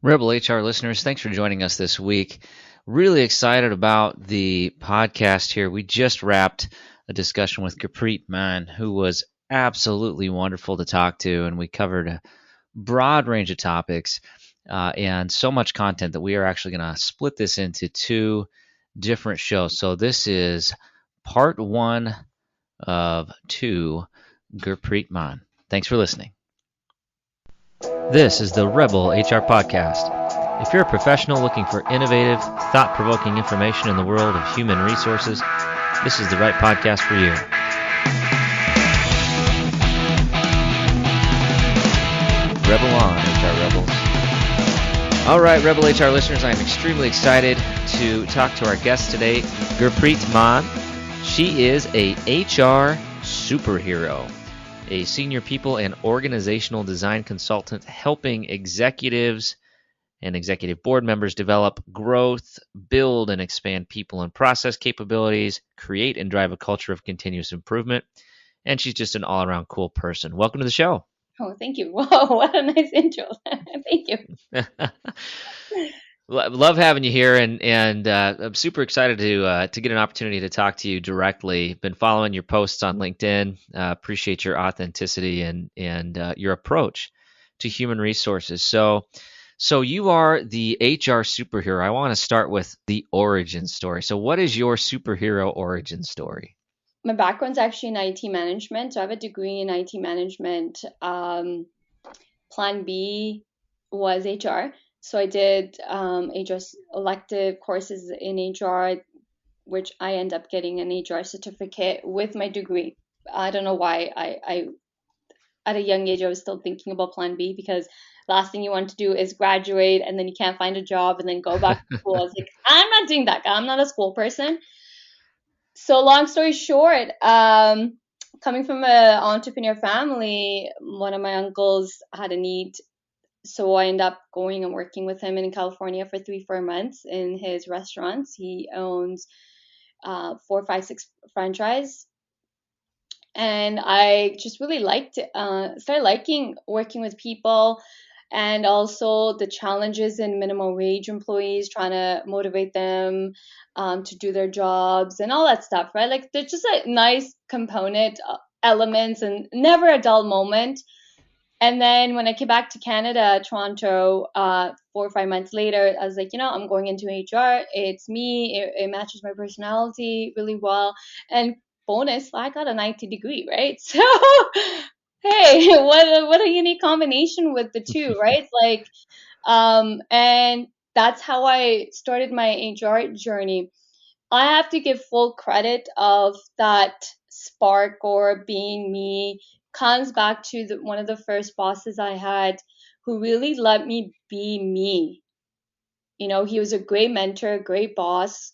Rebel HR listeners, thanks for joining us this week. Really excited about the podcast here. We just wrapped a discussion with Gurpreet Mann, who was absolutely wonderful to talk to, and we covered a broad range of topics and so much content that we are actually going to split this into two different shows. So this is part one of two, Gurpreet Mann. Thanks for listening. This is the Rebel HR Podcast. If you're a professional looking for innovative, thought-provoking information in the world of human resources, this is the right podcast for you. Rebel on, HR Rebels. All right, Rebel HR listeners, I am extremely excited to talk to our guest today, Gurpreet Mann. She is a HR superhero, a senior people and organizational design consultant helping executives and executive board members develop growth, build and expand people and process capabilities, create and drive a culture of continuous improvement. And she's just an all-around cool person. Welcome to the show. Oh, thank you. Whoa, what a nice intro. Thank you. Love having you here, and I'm super excited to get an opportunity to talk to you directly. Been following your posts on LinkedIn. Appreciate your authenticity and your approach to human resources. So you are the HR superhero. I want to start with the origin story. So what is your superhero origin story? My background's actually in IT management. So I have a degree in IT management. Plan B was HR. So I did HR elective courses in HR, which I end up getting an HR certificate with my degree. I don't know why I at a young age I was still thinking about Plan B, because last thing you want to do is graduate and then you can't find a job and then go back to school. I was like, I'm not doing that. I'm not a school person. So long story short, coming from an entrepreneur family, one of my uncles had a need. So I ended up going and working with him in California for 3-4 months in his restaurants. He owns 4, 5, 6 franchise. And I just really started liking working with people, and also the challenges in minimum wage employees, trying to motivate them to do their jobs and all that stuff, right? Like there's just a nice component elements and never a dull moment. And then when I came back to Canada, Toronto, 4 or 5 months later, I was like, I'm going into HR. It's me. It matches my personality really well. And bonus, I got an IT degree, right? So, hey, what a unique combination with the two, right? Like, and that's how I started my HR journey. I have to give full credit of that spark or being me comes back to one of the first bosses I had, who really let me be me. He was a great mentor, great boss.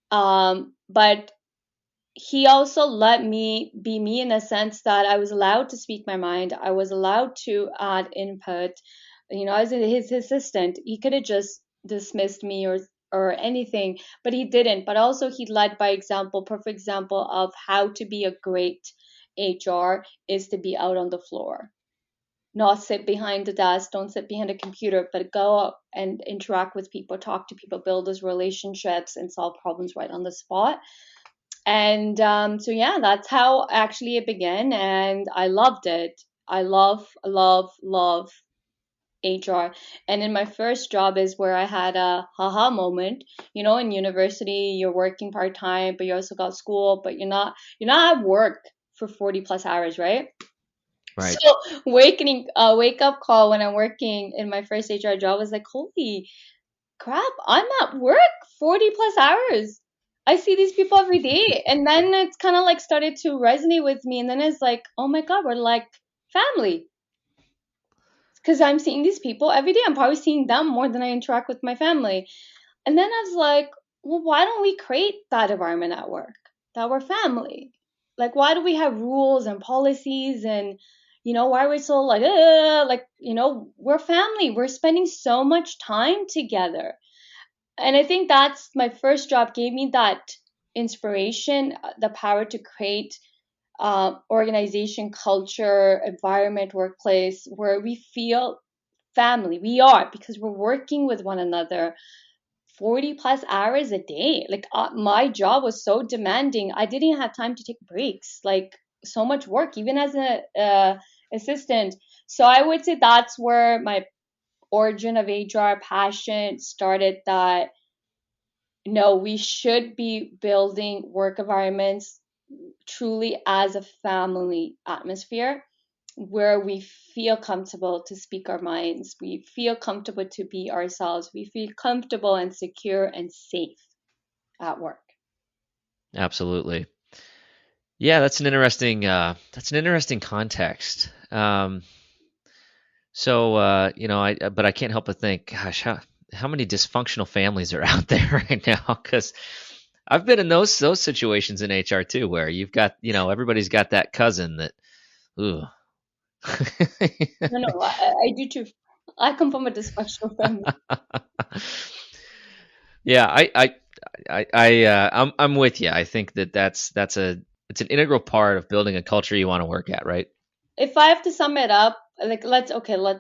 But he also let me be me in a sense that I was allowed to speak my mind. I was allowed to add input. I was his assistant. He could have just dismissed me or anything, but he didn't. But also he led by example. Perfect example of how to be a great HR is to be out on the floor, not sit behind the desk, don't sit behind a computer, but go up and interact with people, talk to people, build those relationships and solve problems right on the spot. And so yeah, that's how actually it began, and I loved it. I love HR. And in my first job is where I had a haha moment. In university, you're working part time, but you also got school, but you're not at work for 40 plus hours, right? Right. So wake up call when I'm working in my first HR job was like, holy crap, I'm at work 40 plus hours. I see these people every day. And then it's kind of like started to resonate with me. And then it's like, oh my God, we're like family. Because I'm seeing these people every day. I'm probably seeing them more than I interact with my family. And then I was like, well, why don't we create that environment at work, that we're family? Like, why do we have rules and policies and, why are we so like, we're family. We're spending so much time together. And I think that's my first job gave me that inspiration, the power to create organization, culture, environment, workplace where we feel family. We are, because we're working with one another 40 plus hours a day. Like my job was so demanding. I didn't have time to take breaks. Like so much work, even as an assistant. So I would say that's where my origin of HR passion started, that no, we should be building work environments truly as a family atmosphere where we feel comfortable to speak our minds, we feel comfortable to be ourselves, we feel comfortable and secure and safe at work. Absolutely. Yeah, that's an interesting context. But I can't help but think, gosh, how many dysfunctional families are out there right now? Because I've been in those situations in HR too, where you've got, everybody's got that cousin that, ooh. No, I do too. I come from a dysfunctional family. Yeah, I'm with you. I think it's an integral part of building a culture you want to work at, right? If I have to sum it up, like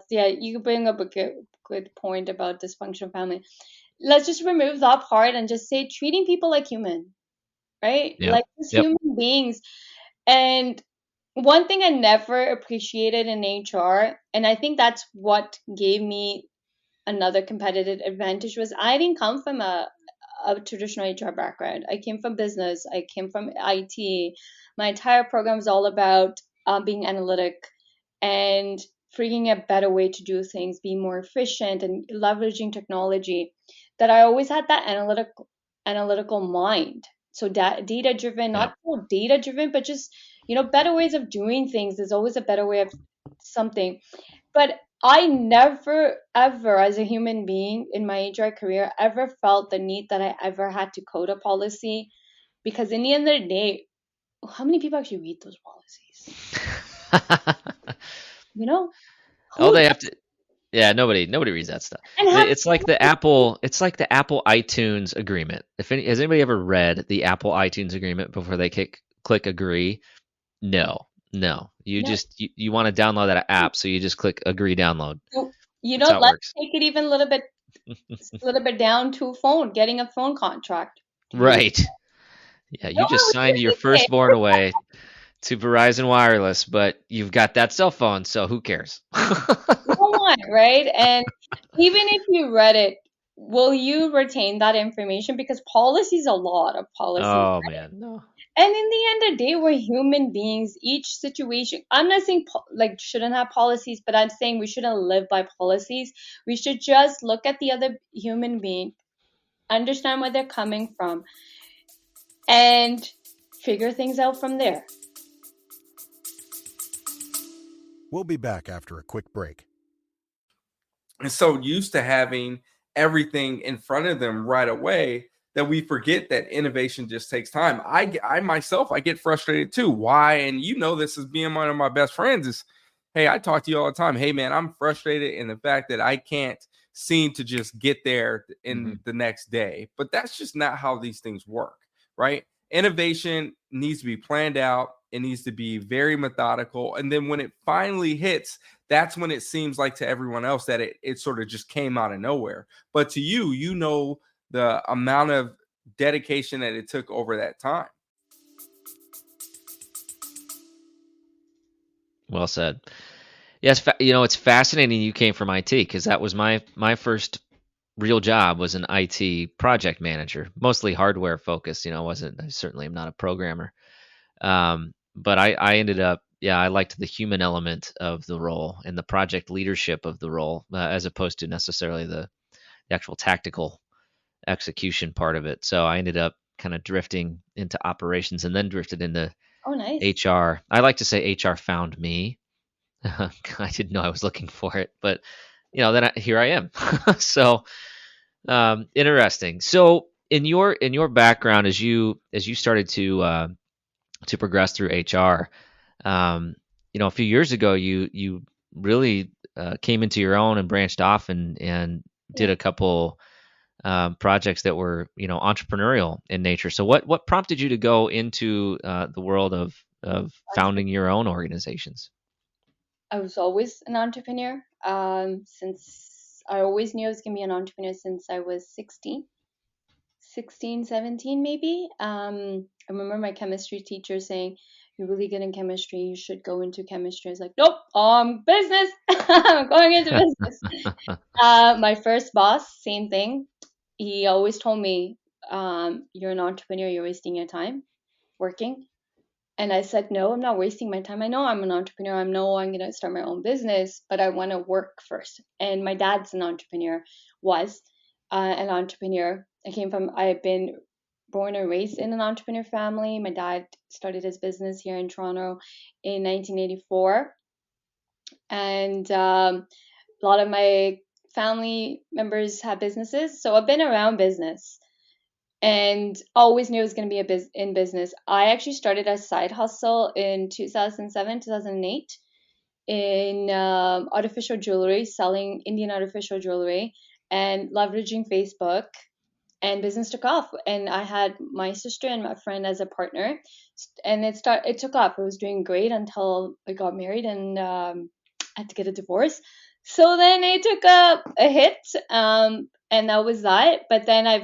yeah, you bring up a good point about dysfunctional family. Let's just remove that part and just say treating people like human, right? Yep. Like just Yep. human beings. And one thing I never appreciated in HR, and I think that's what gave me another competitive advantage, was I didn't come from a traditional HR background. I came from business. I came from IT. My entire program is all about being analytic and figuring a better way to do things, being more efficient and leveraging technology. That I always had that analytical mind. So data driven, Yep. not so data driven, but just better ways of doing things. There's always a better way of something. But I never, ever, as a human being in my HR career, ever felt the need that I ever had to code a policy. Because in the end of the day, how many people actually read those policies? You know, Oh, who they does? have to. Yeah, nobody reads that stuff. And have It's like the Apple iTunes agreement. Has anybody ever read the Apple iTunes agreement before they click agree? No, no. You no, just you want to download that app, so you just click agree download. so, That's how it let's works. take it even a little bit down to phone, getting a phone contract. Do you Right. Yeah, no you one just signed reads your it today? firstborn away to Verizon Wireless, but you've got that cell phone, so who cares? No one, right? And even if you read it, will you retain that information? Because policies, a lot of policies. Oh man, no. And in the end of the day, we're human beings. Each situation, I'm not saying like shouldn't have policies, but I'm saying we shouldn't live by policies. We should just look at the other human being, understand where they're coming from, and figure things out from there. We'll be back after a quick break. And so used to having everything in front of them right away that we forget that innovation just takes time. I myself, I get frustrated too. Why? And this as being one of my best friends is, hey, I talk to you all the time. Hey, man, I'm frustrated in the fact that I can't seem to just get there in the next day. But that's just not how these things work, right? Innovation needs to be planned out. It needs to be very methodical. And then when it finally hits, that's when it seems like to everyone else that it sort of just came out of nowhere. But to you, the amount of dedication that it took over that time. Well said. Yes, it's fascinating you came from IT because that was my first real job was an IT project manager, mostly hardware focused. I certainly am not a programmer. But I ended up, I liked the human element of the role and the project leadership of the role, as opposed to necessarily the actual tactical execution part of it. So I ended up kind of drifting into operations and then drifted into Oh, nice. HR. I like to say HR found me. I didn't know I was looking for it, but here I am. So interesting. So in your background, as you started to progress through HR, a few years ago, you really came into your own and branched off and did Yeah. a couple projects that were entrepreneurial in nature. So what prompted you to go into the world of founding your own organizations? I was always an entrepreneur. Since I always knew I was going to be an entrepreneur since I was 16, 17 maybe. I remember my chemistry teacher saying, "You're really good in chemistry. You should go into chemistry." I was like, "Nope, business. I'm going into business." My first boss, same thing. He always told me, "You're an entrepreneur. You're wasting your time working." And I said, "No, I'm not wasting my time. I know I'm an entrepreneur. I know I'm going to start my own business, but I want to work first." And my dad's an entrepreneur, was an entrepreneur. I've been born and raised in an entrepreneur family. My dad started his business here in Toronto in 1984. And a lot of my family members have businesses. So I've been around business and always knew I was going to be in business. I actually started a side hustle in 2007, 2008 in artificial jewelry, selling Indian artificial jewelry and leveraging Facebook, and business took off. And I had my sister and my friend as a partner, and it took off. It was doing great until I got married and had to get a divorce. So then it took a hit, and that was that. But then I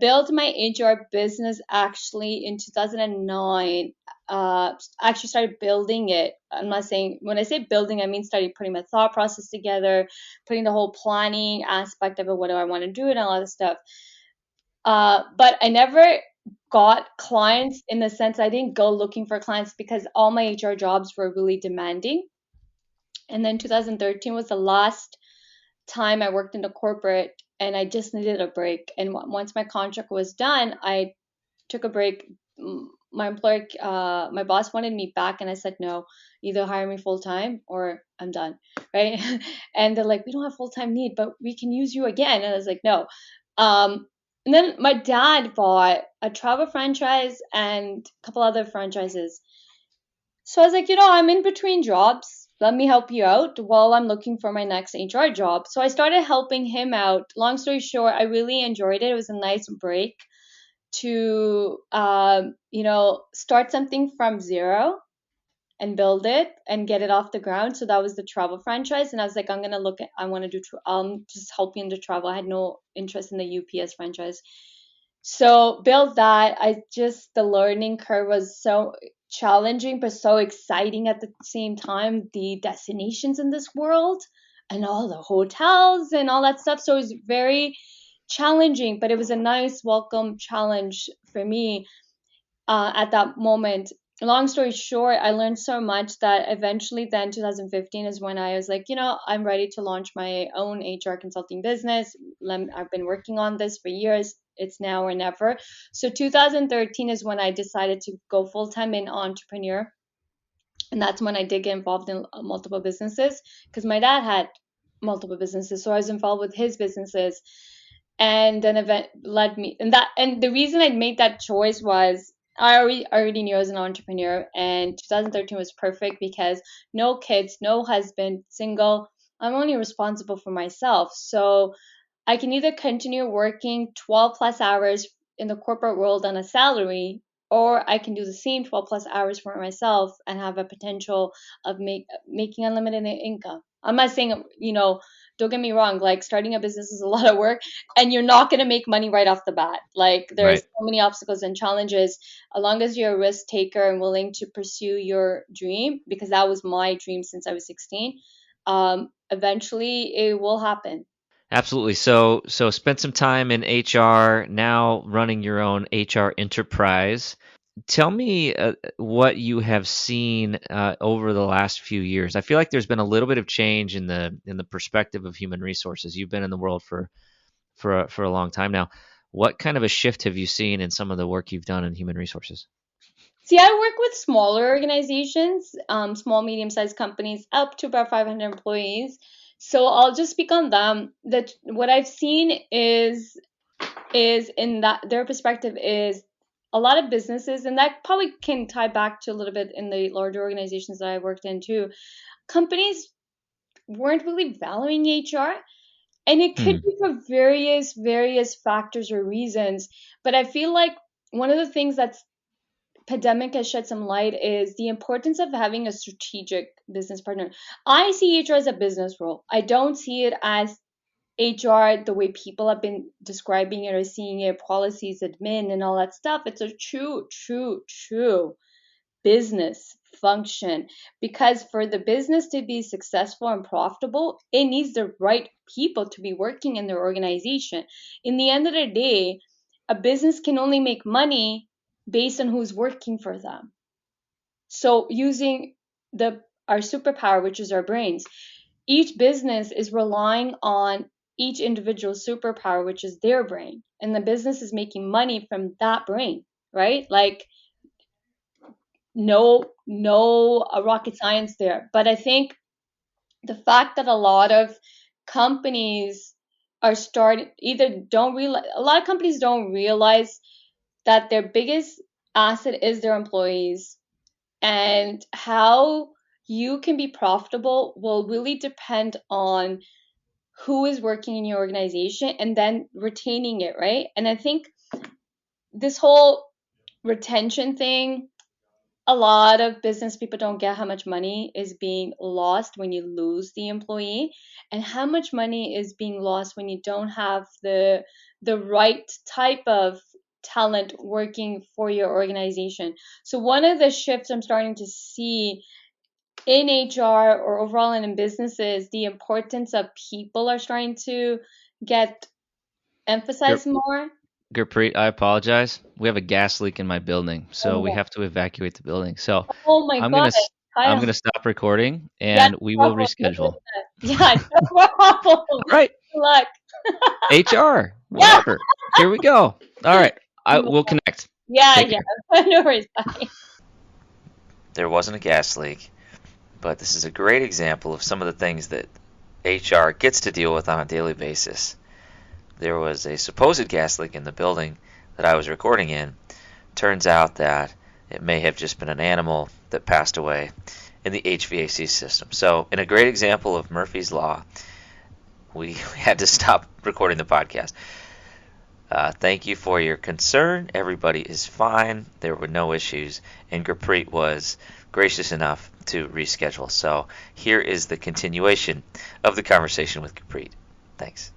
built my HR business actually in 2009. Actually started building it. I'm not saying, when I say building, I mean started putting my thought process together, putting the whole planning aspect of it, what do I want to do and all that stuff. But I never got clients, in the sense I didn't go looking for clients, because all my HR jobs were really demanding. And then 2013 was the last time I worked in the corporate, and I just needed a break. And once my contract was done, I took a break. My boss wanted me back, and I said no. Either hire me full time or I'm done, right? And they're like, "We don't have full time need, but we can use you again." And I was like, no. And then my dad bought a travel franchise and a couple other franchises. So I was like, I'm in between jobs. Let me help you out while I'm looking for my next HR job. So I started helping him out. Long story short, I really enjoyed it. It was a nice break to, start something from zero and build it and get it off the ground. So that was the travel franchise. And I was like, I want to do, just helping in the travel. I had no interest in the UPS franchise. So build that. The learning curve was so challenging, but so exciting at the same time. The destinations in this world and all the hotels and all that stuff. So it was very challenging, but it was a nice welcome challenge for me at that moment. Long story short, I learned so much that eventually then 2015 is when I was like, I'm ready to launch my own HR consulting business. I've been working on this for years. It's now or never. So 2013 is when I decided to go full-time in entrepreneur. And that's when I did get involved in multiple businesses, because my dad had multiple businesses. So I was involved with his businesses. And then event led me, and the reason I made that choice was I already knew I was an entrepreneur, and 2013 was perfect because no kids, no husband, single. I'm only responsible for myself. So I can either continue working 12 plus hours in the corporate world on a salary, or I can do the same 12 plus hours for myself and have a potential of making unlimited income. I'm not saying, don't get me wrong, like starting a business is a lot of work and you're not going to make money right off the bat. Like there's so many obstacles and challenges. As long as you're a risk taker and willing to pursue your dream, because that was my dream since I was 16, eventually it will happen. Absolutely. So spent some time in HR, now running your own HR enterprise. Tell me what you have seen over the last few years. I feel like there's been a little bit of change in the perspective of human resources. You've been in the world for a long time now. What kind of a shift have you seen in some of the work you've done in human resources? See, I work with smaller organizations, small, medium-sized companies, up to about 500 employees. So I'll just speak on them. That what I've seen is in that their perspective is a lot of businesses, and that probably can tie back to a little bit in the larger organizations that I worked in too. Companies weren't really valuing HR, and it could be for various factors or reasons. But I feel like one of the things that's pandemic has shed some light is the importance of having a strategic business partner. I see HR as a business role. I don't see it as HR the way people have been describing it or seeing it, policies, admin, and all that stuff. It's a true business function, because for the business to be successful and profitable, it needs the right people to be working in their organization. In the end of the day, a business can only make money based on who's working for them. So using our superpower, which is our brains, each business is relying on each individual superpower, which is their brain, and the business is making money from that brain, right? Like no rocket science there. But I think the fact that a lot of companies are starting don't realize, a lot of companies don't realize that their biggest asset is their employees, and how you can be profitable will really depend on who is working in your organization and then retaining it, right? And I think this whole retention thing, a lot of business people don't get how much money is being lost when you lose the employee, and how much money is being lost when you don't have the right type of talent working for your organization. So one of the shifts I'm starting to see in HR or overall in businesses, the importance of people are starting to get emphasized more. Gurpreet, I apologize. We have a gas leak in my building, so we Oh, have to evacuate the building. So oh my I'm God. gonna s- I'm Kyle. gonna stop recording Yeah, and we no will problem. reschedule. Yeah, no problem. All right, Good luck. HR, Yeah. whatever. Here we go. All right, I will connect. Yeah, Take yeah. care. No worries. Bye. There wasn't a gas leak, but this is a great example of some of the things that HR gets to deal with on a daily basis. There was a supposed gas leak in the building that I was recording in. Turns out that it may have just been an animal that passed away in the HVAC system. So, in a great example of Murphy's Law, we had to stop recording the podcast. Thank you for your concern. Everybody is fine. There were no issues. And Gurpreet was gracious enough to reschedule. So here is the continuation of the conversation with Gurpreet. Thanks.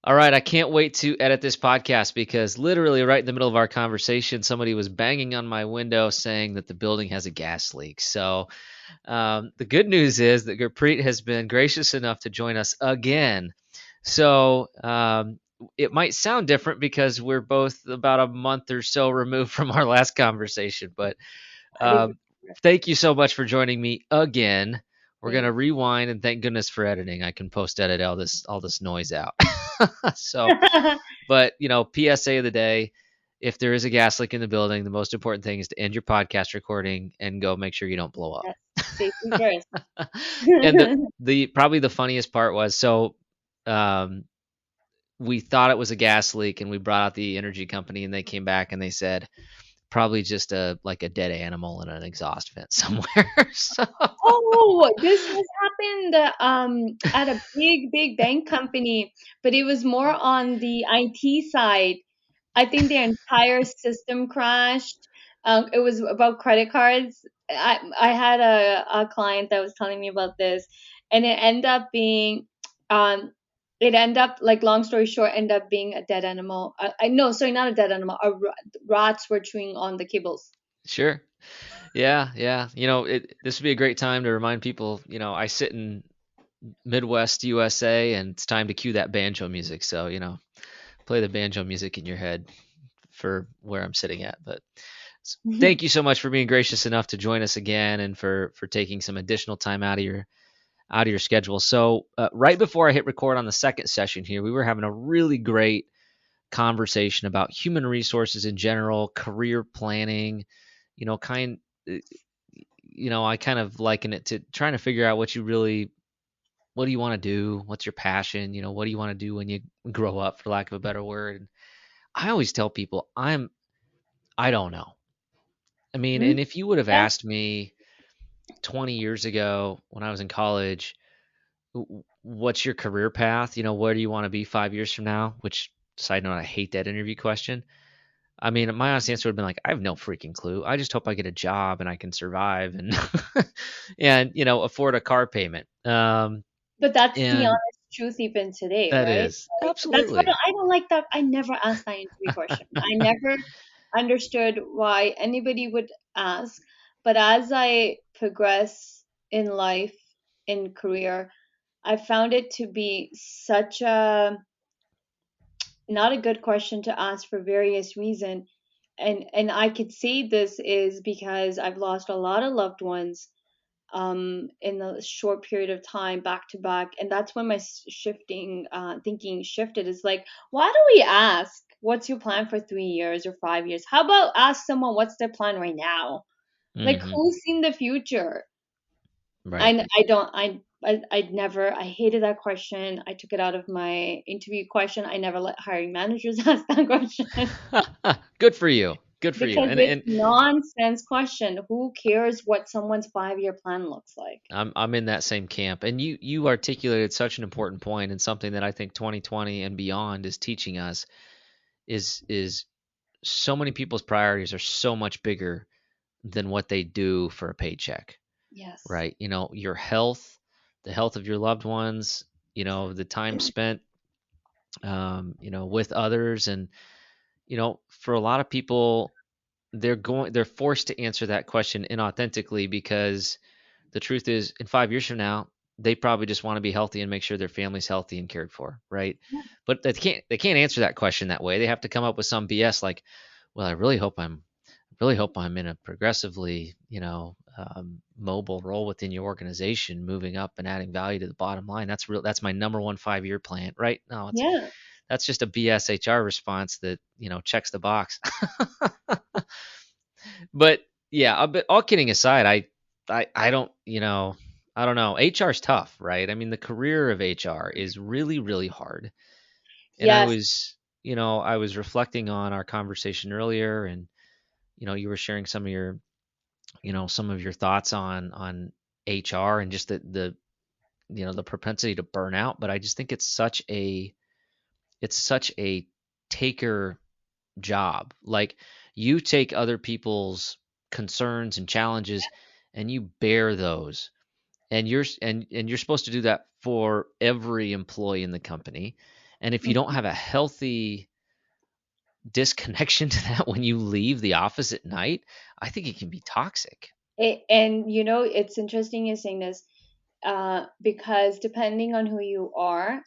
All right, I can't wait to edit this podcast because literally right in the middle of our conversation, somebody was banging on my window saying that the building has a gas leak. So the good news is that Gurpreet has been gracious enough to join us again. So it might sound different because we're both about a month or so removed from our last conversation, but thank you so much for joining me again. We're gonna rewind, and thank goodness for editing. I can post edit all this noise out. So, but PSA of the day: if there is a gas leak in the building, the most important thing is to end your podcast recording and go make sure you don't blow up. Yes, safety first. And the probably the funniest part was we thought it was a gas leak, and we brought out the energy company, and they came back and they said probably just a dead animal in an exhaust vent somewhere. So. Oh, this has happened at a big bank company, but it was more on the IT side. I think their entire system crashed. It was about credit cards. I had a client that was telling me about this, and it ended up like, long story short, ended up being a dead animal. No, sorry, not a dead animal. Rats were chewing on the cables. Sure. Yeah. This would be a great time to remind people. I sit in Midwest USA, and it's time to cue that banjo music. So play the banjo music in your head for where I'm sitting at. But thank you so much for being gracious enough to join us again, and for taking some additional time out of your schedule. So right before I hit record on the second session here, we were having a really great conversation about human resources in general, career planning. I kind of liken it to trying to figure out what do you want to do? What's your passion? What do you want to do when you grow up, for lack of a better word? And I always tell people I don't know. I mean, and if you would have asked me 20 years ago when I was in college, what's your career path? Where do you want to be 5 years from now? Which, side note, I hate that interview question. I mean, my honest answer would have been like, I have no freaking clue. I just hope I get a job and I can survive and and afford a car payment. But that's the And honest truth even today, that right? is Like, that's what absolutely. I don't like that. I never asked that interview question. I never understood why anybody would ask. But as I progress in life, in career, I found it to be such a not a good question to ask for various reasons. And I could say this is because I've lost a lot of loved ones in a short period of time back to back, and that's when my shifting thinking shifted. It's like, why do we ask what's your plan for 3 years or 5 years? How about ask someone what's their plan right now? Like, Hmm. who's seen the future? Right. I don't I'd never, I hated that question. I took it out of my interview question. I never let hiring managers ask that question Good for you. Good for you. because it's nonsense question. Who cares what someone's 5-year plan looks like? I'm in that same camp. And you articulated such an important point, and something that I think 2020 and beyond is teaching us is so many people's priorities are so much bigger than what they do for a paycheck, Yes. right? Your health, the health of your loved ones, the time spent with others. And for a lot of people, they're forced to answer that question inauthentically, because the truth is, in 5 years from now, they probably just want to be healthy and make sure their family's healthy and cared for, right? But they can't answer that question that way. They have to come up with some BS like, well, I really hope I'm in a progressively, mobile role within your organization, moving up and adding value to the bottom line. That's my number one 5-year plan, right? No, Yeah. that's just a BS HR response that checks the box. But yeah, but all kidding aside, I don't, I don't know. HR is tough, right? I mean, the career of HR is really, really hard. And Yes. I was reflecting on our conversation earlier, and you were sharing some of your thoughts on HR and just the propensity to burn out. But I just think it's such a taker job. Like, you take other people's concerns and challenges and you bear those. And you're supposed to do that for every employee in the company. And if you don't have a healthy disconnection to that when you leave the office at night, I think it can be toxic. And it's interesting you're saying this, because depending on who you are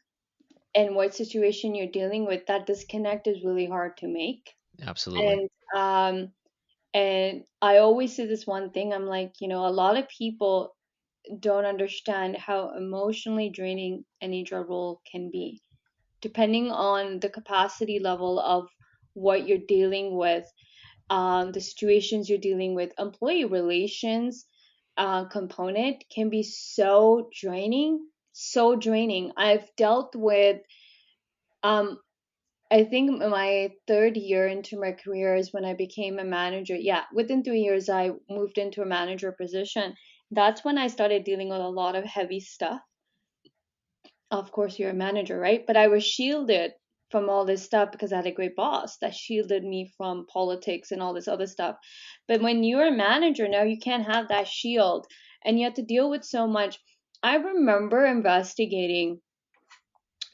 and what situation you're dealing with, that disconnect is really hard to make. Absolutely. And and I always say this one thing. I'm like, a lot of people don't understand how emotionally draining an HR role can be, depending on the capacity level of what you're dealing with, the situations you're dealing with. Employee relations component can be so draining, so draining. I've dealt with, um, I think my third year into my career is when I became a manager. Yeah, within 3 years, I moved into a manager position. That's when I started dealing with a lot of heavy stuff. Of course, you're a manager, right? But I was shielded from all this stuff because I had a great boss that shielded me from politics and all this other stuff. But when you're a manager now, you can't have that shield, and you have to deal with so much. I remember investigating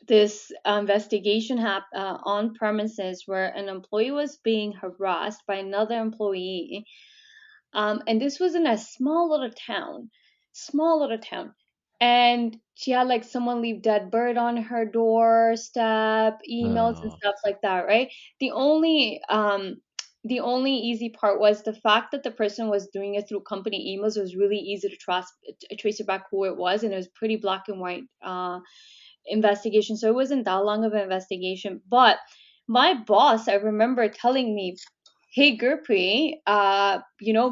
this investigation on premises where an employee was being harassed by another employee, and this was in a small little town. And she had like someone leave dead bird on her doorstep, emails and Oh, stuff like that, right? The only the only easy part was the fact that the person was doing it through company emails. It was really easy to trace it back who it was, and it was pretty black and white investigation. So it wasn't that long of an investigation. But my boss, I remember telling me, hey Gurpreet,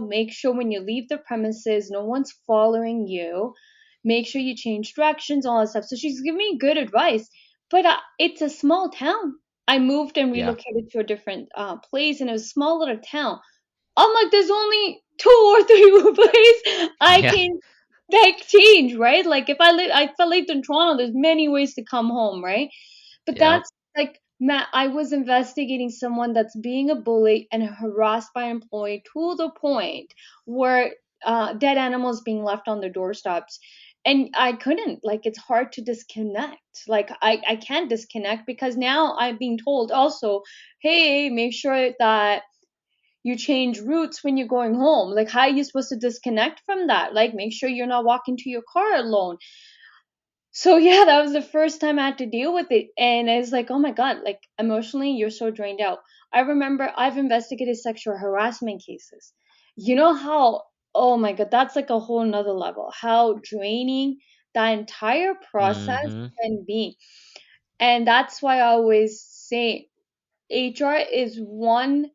make sure when you leave the premises, no one's following you. Make sure you change directions, all that stuff. So she's giving me good advice. But it's a small town. I moved and yeah. relocated to a different place, and it was a small little town. I'm like, there's only 2 or 3 places I Yeah. can like change, right? Like if I lived in Toronto, there's many ways to come home, right? But Yep. that's like Matt, I was investigating someone that's being a bully and harassed by an employee to the point where dead animals being left on their doorsteps. And I couldn't, like, it's hard to disconnect. Like, I can't disconnect because now I'm being told also, hey, make sure that you change routes when you're going home. Like, how are you supposed to disconnect from that? Like, make sure you're not walking to your car alone. So yeah, that was the first time I had to deal with it. And it's like, oh my God, like emotionally, you're so drained out. I remember I've investigated sexual harassment cases. You know how, oh my God, that's like a whole nother level, how draining that entire process Mm-hmm. can be. And that's why I always say HR is one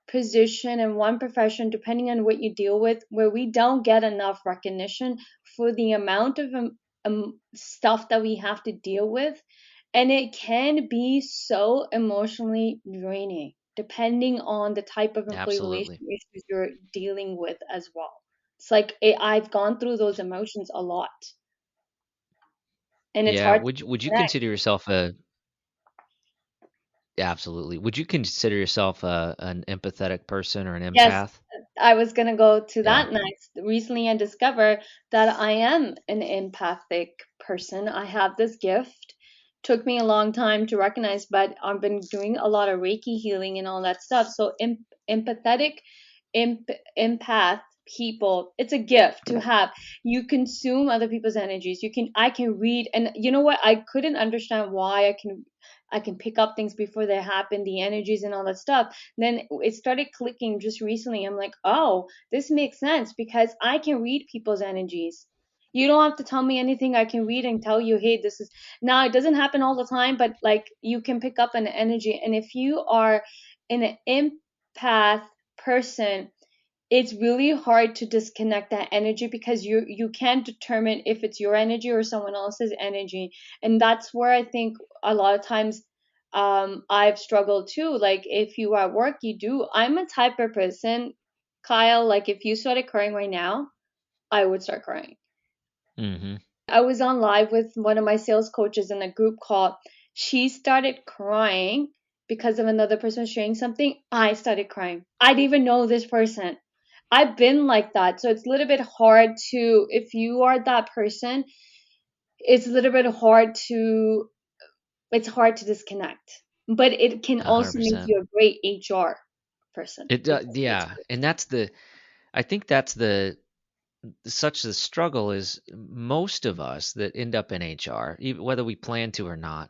position and one profession, depending on what you deal with, where we don't get enough recognition for the amount of stuff that we have to deal with. And it can be so emotionally draining, depending on the type of employee relation Absolutely. issues you're dealing with as well. It's like I've gone through those emotions a lot, and it's Yeah. hard to Would you connect. consider yourself a Absolutely. Would you consider yourself an empathetic person or an Yes, empath? I was going to go to Yeah. that next. Recently, I discovered that I am an empathic person. I have this gift. Took me a long time to recognize, but I've been doing a lot of Reiki healing and all that stuff. So, empathetic, imp, empath people, it's a gift to have. You consume other people's energies. I can read, and you know what? I couldn't understand why I can pick up things before they happen, the energies and all that stuff. Then it started clicking just recently. I'm like, oh, this makes sense because I can read people's energies. You don't have to tell me anything. I can read and tell you, hey, this is now it doesn't happen all the time, but like you can pick up an energy. And if you are an empath person, it's really hard to disconnect that energy because you can't determine if it's your energy or someone else's energy. And that's where I think a lot of times I've struggled too. Like if you are at work, I'm a type of person, Kyle, like if you started crying right now, I would start crying. Mm-hmm. I was on live with one of my sales coaches in a group call. She started crying because of another person sharing something. I started crying. I didn't even know this person. I've been like that. So it's a little bit hard if you are that person, it's a little bit it's hard to disconnect. But it can also make 100%. you a great HR person. It Because it's Yeah, and I think that's such the struggle is most of us that end up in HR, even whether we plan to or not,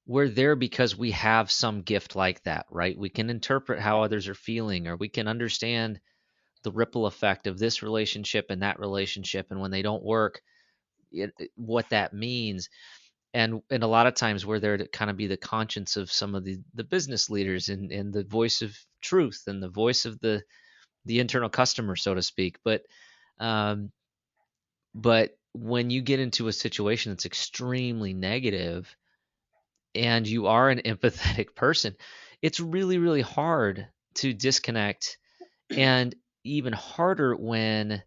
we're there because we have some gift like that, right? We can interpret how others are feeling, or we can understand the ripple effect of this relationship and that relationship, and when they don't work, what that means. And a lot of times we're there to kind of be the conscience of some of the business leaders, and the voice of truth and the voice of the internal customer, so to speak. Um, but when you get into a situation that's extremely negative and you are an empathetic person, it's really, really hard to disconnect, and even harder when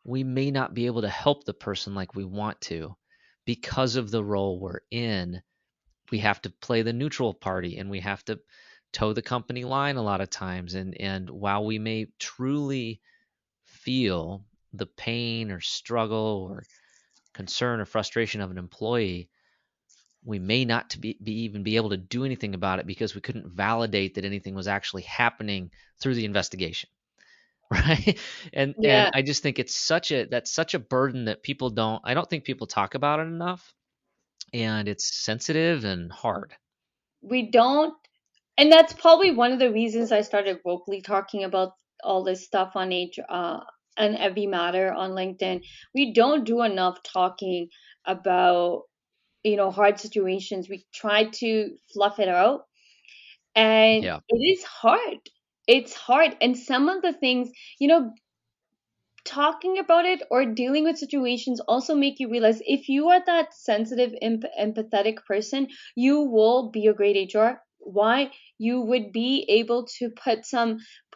we may not be able to help the person like we want to because of the role we're in. We have to play the neutral party, and we have to toe the company line a lot of times. And while we may truly feel the pain or struggle or concern or frustration of an employee, we may not even be able to do anything about it because we couldn't validate that anything was actually happening through the investigation. Right. And yeah, I just think that's such a burden that I don't think people talk about it enough, and it's sensitive and hard. we don't. And that's probably one of the reasons I started vocally talking about all this stuff on and every matter on LinkedIn. We don't do enough talking about, hard situations. We try to fluff it out, and Yeah. it is hard. It's hard. And some of the things, talking about it or dealing with situations also make you realize if you are that sensitive, empathetic person, you will be a great HR. Why? You would be able to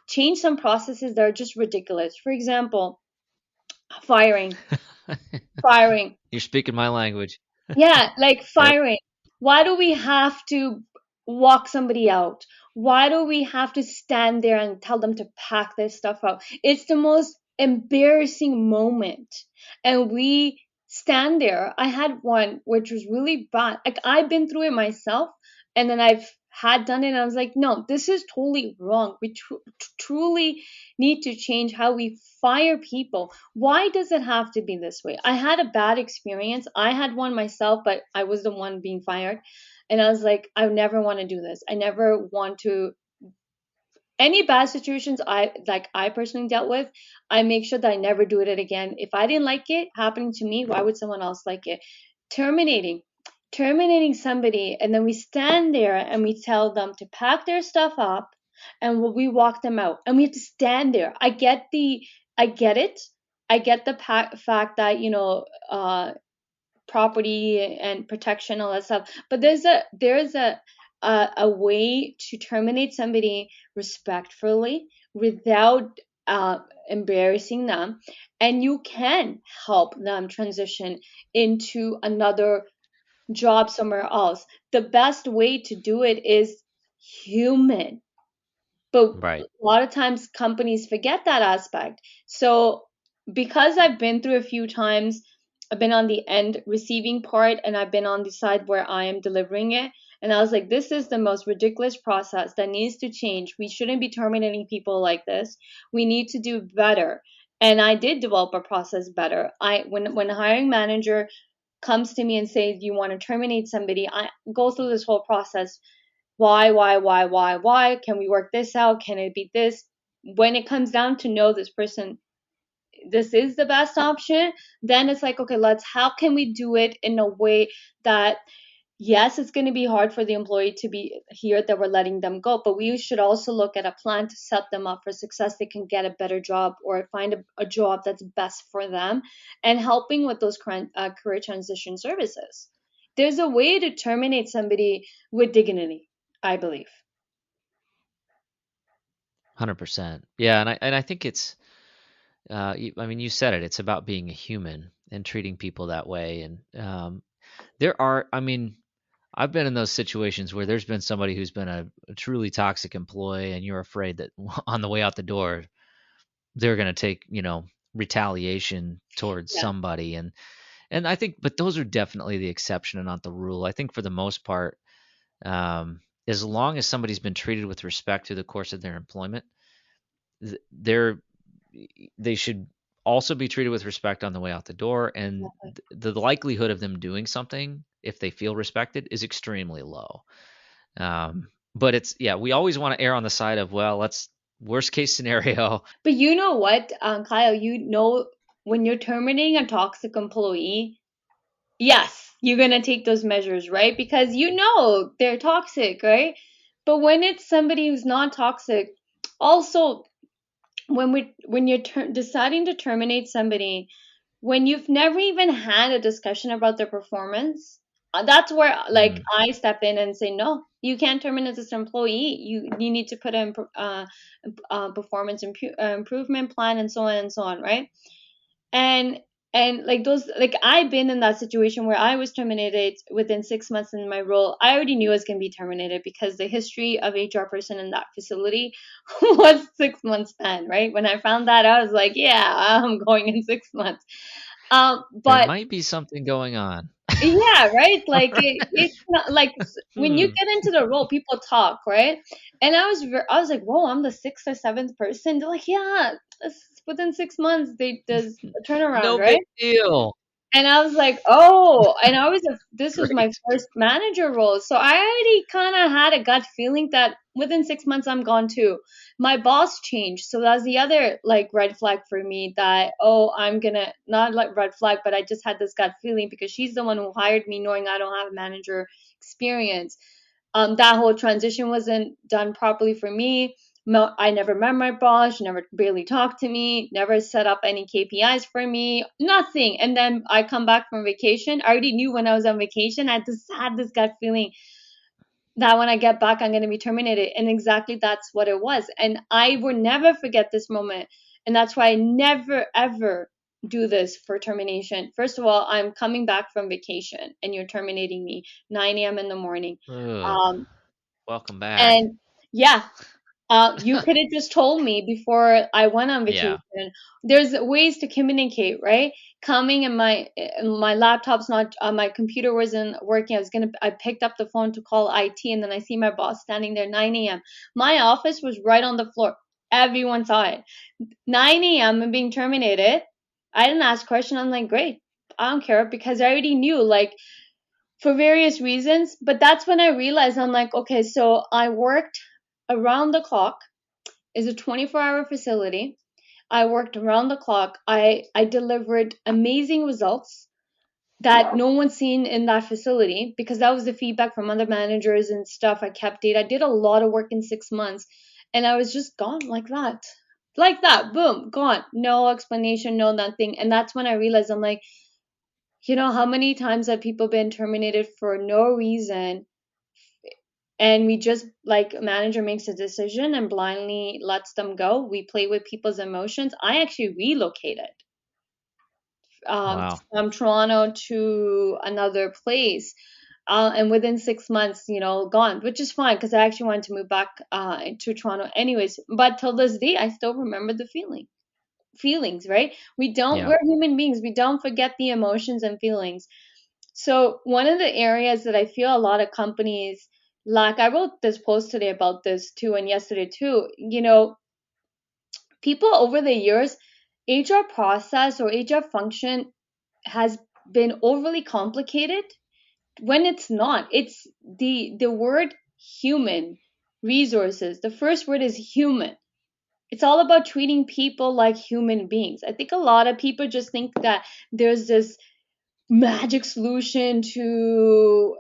change some processes that are just ridiculous. For example, firing, firing. You're speaking my language. Yeah, like Yep. firing. Why do we have to? walk somebody out? Why do we have to stand there and tell them to pack their stuff out? It's the most embarrassing moment. And we stand there. I had one which was really bad. Like, I've been through it myself, and then I've had done it, and I was like, no, this is totally wrong. We truly need to change how we fire people. Why does it have to be this way? I had a bad experience. I had one myself, but I was the one being fired. And I was like, I never want to do this. I never want to, any bad situations I personally dealt with, I make sure that I never do it again. If I didn't like it happening to me, why would someone else like it? Terminating somebody, and then we stand there and we tell them to pack their stuff up, and we walk them out, and we have to stand there. I get it. I get the fact that, property and protection, all that stuff. But there's a way to terminate somebody respectfully without embarrassing them, and you can help them transition into another job somewhere else. The best way to do it is human. But Right. a lot of times companies forget that aspect. So because I've been through a few times, I've been on the end receiving part, and I've been on the side where I am delivering it. And I was like, this is the most ridiculous process that needs to change. We shouldn't be terminating people like this. We need to do better. And I did develop a process better. When a hiring manager comes to me and says, you want to terminate somebody, I go through this whole process. Why? Can we work this out? Can it be this? When it comes down to know this person, this is the best option, then it's like, okay, how can we do it in a way that, yes, it's going to be hard for the employee to be here that we're letting them go, but we should also look at a plan to set them up for success. They can get a better job or find a job that's best for them, and helping with those career transition services. There's a way to terminate somebody with dignity, I believe. 100%. Yeah, and I think it's I mean, you said it. It's about being a human and treating people that way. And I mean, I've been in those situations where there's been somebody who's been a truly toxic employee, and you're afraid that on the way out the door, they're going to take, retaliation towards Yeah. somebody. And I think, but those are definitely the exception and not the rule. I think for the most part, as long as somebody's been treated with respect through the course of their employment, they're they should also be treated with respect on the way out the door, and the likelihood of them doing something if they feel respected is extremely low. But it's, yeah, we always want to err on the side of, well, let's worst case scenario. But you know what, Kyle, when you're terminating a toxic employee, yes, you're going to take those measures, right? Because they're toxic, right? But when it's somebody who's not toxic, also, when you're deciding to terminate somebody, when you've never even had a discussion about their performance, that's where, like, Mm, I step in and say, no, you can't terminate this employee. You need to put in performance improvement plan, and so on, right? And like those, like, I've been in that situation where I was terminated within 6 months in my role. I already knew I was going to be terminated because the history of HR person in that facility was 6 months span, right? When I found that, I was like, yeah, I'm going in 6 months. there But might be something going on. yeah, right. Like, it's not like when you Hmm. get into the role, people talk, right? And I was like, whoa, I'm the sixth or seventh person. They're like, yeah, within 6 months, there's a turnaround, No big right? deal. And I was like, oh, and this was my Great. first manager role. So I already kind of had a gut feeling that within 6 months I'm gone too. My boss changed. So that's the other, like, red flag for me, that, oh, I'm gonna, not like red flag, but I just had this gut feeling because she's the one who hired me knowing I don't have manager experience. That whole transition wasn't done properly for me. I never met my boss. She never barely talked to me, never set up any KPIs for me, nothing. And then I come back from vacation. I already knew when I was on vacation. I just had this gut feeling that when I get back, I'm going to be terminated. And exactly that's what it was. And I will never forget this moment. And that's why I never, ever do this for termination. First of all, I'm coming back from vacation and you're terminating me 9 a.m. in the morning. Ugh. Um, Welcome back. And yeah, you could have just told me before I went on vacation. Yeah. There's ways to communicate, right? Coming and my laptop's not, my computer wasn't working. I picked up the phone to call IT, and then I see my boss standing there 9 a.m. My office was right on the floor. Everyone saw it. 9 a.m. I'm being terminated. I didn't ask question. I'm like, great. I don't care, because I already knew, like, for various reasons. But that's when I realized, I'm like, okay, so I worked around the clock. Is a 24-hour facility. I worked around the clock. I delivered amazing results that no one's seen in that facility, because that was the feedback from other managers and stuff. I kept data. I did a lot of work in 6 months, and I was just gone like that. Like that, boom, gone. No explanation, no nothing. And that's when I realized, I'm like, how many times have people been terminated for no reason? And we just, like, a manager makes a decision and blindly lets them go. We play with people's emotions. I actually relocated Wow. from Toronto to another place. And within 6 months, gone, which is fine, because I actually wanted to move back to Toronto anyways. But till this day, I still remember the feelings, right? Yeah. We're human beings. We don't forget the emotions and feelings. So one of the areas that I feel a lot of companies lack, I wrote this post today about this too, and yesterday too, people over the years, HR process or HR function has been overly complicated when it's not. It's the word human resources. The first word is human. It's all about treating people like human beings. I think a lot of people just think that there's this magic solution to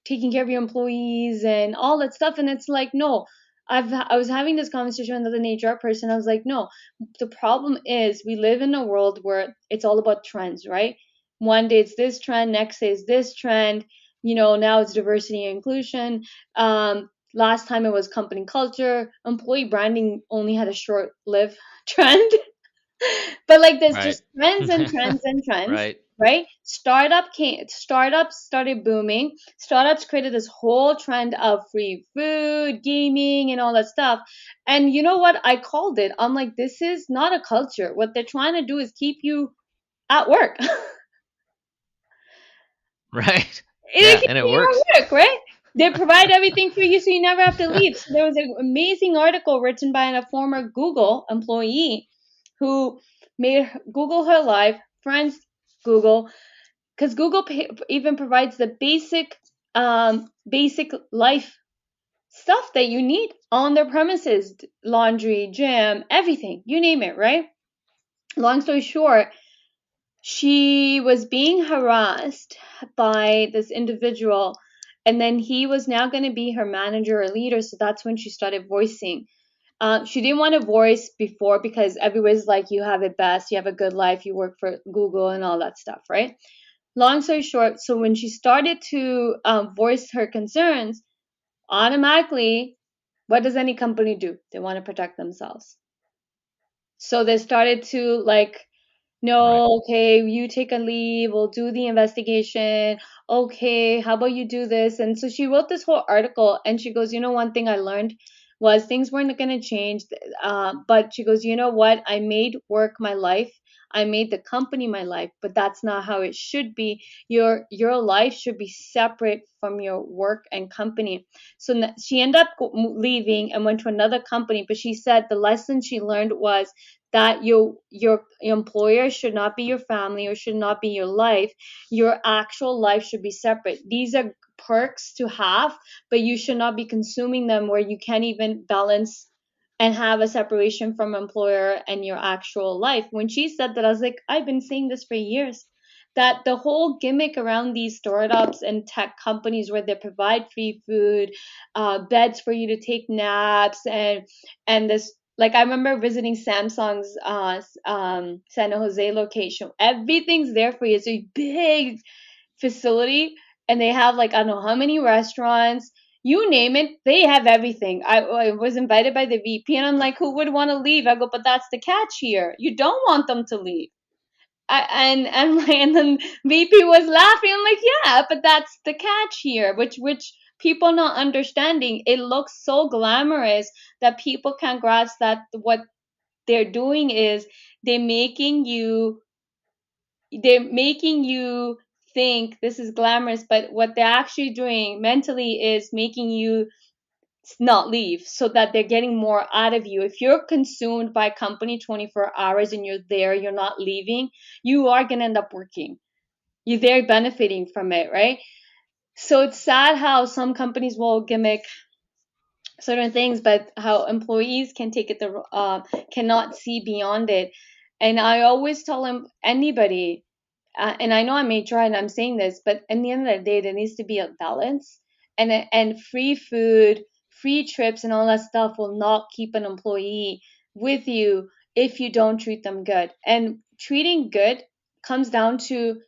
taking care of your employees and all that stuff, and it's like, no. I was having this conversation with an HR person. I was like, no, the problem is we live in a world where it's all about trends, right? One day it's this trend, next day it's this trend. Now it's diversity and inclusion. Last time it was company culture. Employee branding only had a short-lived trend. But like, there's Right. just trends and trends and trends, Right. right? Startups started booming. Startups created this whole trend of free food, gaming, and all that stuff. And you know what? I called it. I'm like, this is not a culture. What they're trying to do is keep you at work. Right. They Yeah, keep and it you works. at work, right? They provide everything for you, so you never have to leave. So there was an amazing article written by a former Google employee who made Google her life, friends Google, because Google even provides the basic life stuff that you need on their premises: laundry, gym, everything, you name it, right? Long story short, she was being harassed by this individual, and then he was now going to be her manager or leader. So that's when she started voicing. She didn't want to voice before, because everybody's like, you have it best, you have a good life, you work for Google and all that stuff, right? Long story short, so when she started to voice her concerns, automatically, what does any company do? They want to protect themselves. So they started to, like, Right. no, okay, you take a leave, we'll do the investigation. Okay, how about you do this? And so she wrote this whole article, and she goes, one thing I learned was things weren't going to change. But she goes, you know what? I made work my life. I made the company my life, but that's not how it should be. Your life should be separate from your work and company. So she ended up leaving and went to another company, but she said the lesson she learned was that your employer should not be your family or should not be your life. Your actual life should be separate. These are perks to have, but you should not be consuming them where you can't even balance and have a separation from employer and your actual life. When she said that, I was like, I've been saying this for years, that the whole gimmick around these startups and tech companies where they provide free food, beds for you to take naps, and this, like, I remember visiting Samsung's San Jose location. Everything's there for you. It's a big facility, and they have, like, I don't know how many restaurants. You name it, they have everything. I was invited by the VP, and I'm like, who would want to leave? I go, but that's the catch here. You don't want them to leave. And then VP was laughing. I'm like, yeah, but that's the catch here, which people not understanding, it looks so glamorous that people can't grasp that what they're doing is they're making you think this is glamorous, but what they're actually doing mentally is making you not leave, so that they're getting more out of you. If you're consumed by a company 24 hours and you're there, you're not leaving, you are going to end up working. You're there benefiting from it, right? So it's sad how some companies will gimmick certain things, but how employees can take it cannot see beyond it. And I always tell them, anybody, and I know I'm HR and I'm saying this, but at the end of the day, there needs to be a balance, and free food, free trips, and all that stuff will not keep an employee with you if you don't treat them good. And treating good comes down to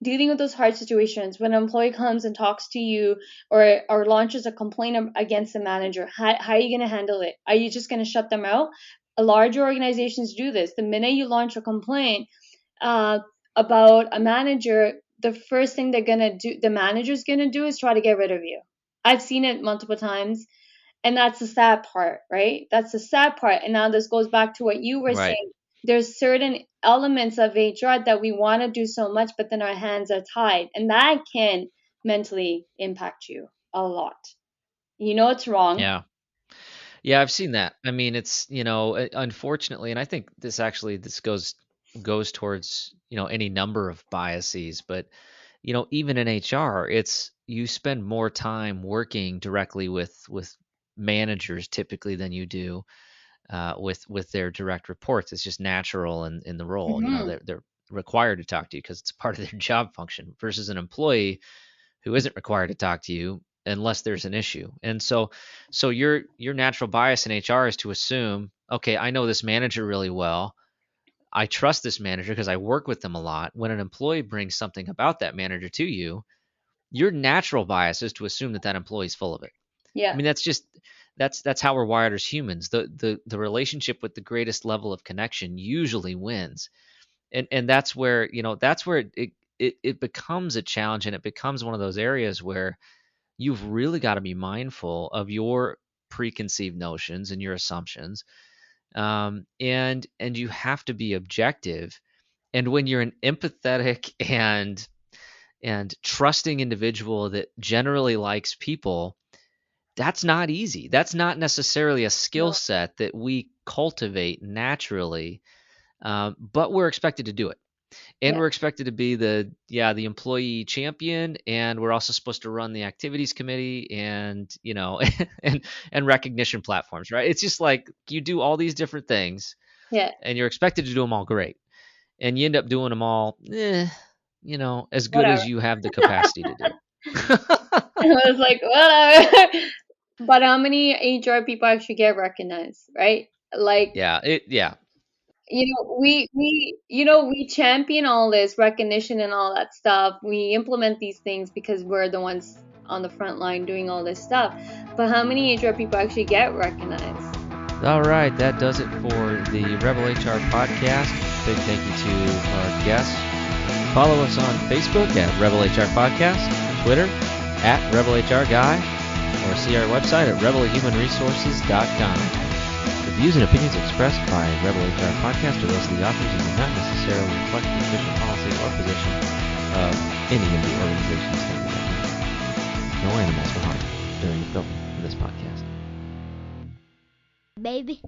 dealing with those hard situations. When an employee comes and talks to you, or launches a complaint against the manager, how are you going to handle it? Are you just going to shut them out? Larger organizations do this. The minute you launch a complaint about a manager, the first thing the manager's gonna do is try to get rid of you. I've seen it multiple times, and that's the sad part, right? That's the sad part. And now this goes back to what you were saying. There's certain elements of HR that we want to do so much, but then our hands are tied, and that can mentally impact you a lot. You know it's wrong. Yeah, I've seen that. I mean, it's, unfortunately, and I think this goes towards, any number of biases, but even in HR, it's you spend more time working directly with managers typically than you do with their direct reports. It's just natural in the role. They're required to talk to you because it's part of their job function, versus an employee who isn't required to talk to you unless there's an issue. And so your natural bias in HR is to assume, okay, I know this manager really well. I trust this manager because I work with them a lot. When an employee brings something about that manager to you, your natural bias is to assume that employee's full of it. Yeah. I mean, that's how we're wired as humans. The relationship with the greatest level of connection usually wins. And that's where, it becomes a challenge, and it becomes one of those areas where you've really got to be mindful of your preconceived notions and your assumptions. And you have to be objective. And when you're an empathetic and trusting individual that generally likes people, that's not easy. That's not necessarily a skill set that we cultivate naturally, but we're expected to do it. And we're expected to be the employee champion, and we're also supposed to run the activities committee and, and recognition platforms, right? It's just like you do all these different things, and you're expected to do them all great. And you end up doing them all, as good as you have the capacity to do. I was like, whatever. But how many HR people actually get recognized, right? Like, we champion all this recognition and all that stuff. We implement these things because we're the ones on the front line doing all this stuff. But how many HR people actually get recognized? All right, that does it for the Rebel HR podcast. Big thank you to our guests. Follow us on Facebook at Rebel HR Podcast, Twitter at Rebel HR Guy, or see our website at rebelhumanresources.com. The views and opinions expressed by Rebel HR Podcast are those of the authors and do not necessarily reflect the official policy or position of any of the organizations that we represent. No animals were harmed during the filming of this podcast. Baby.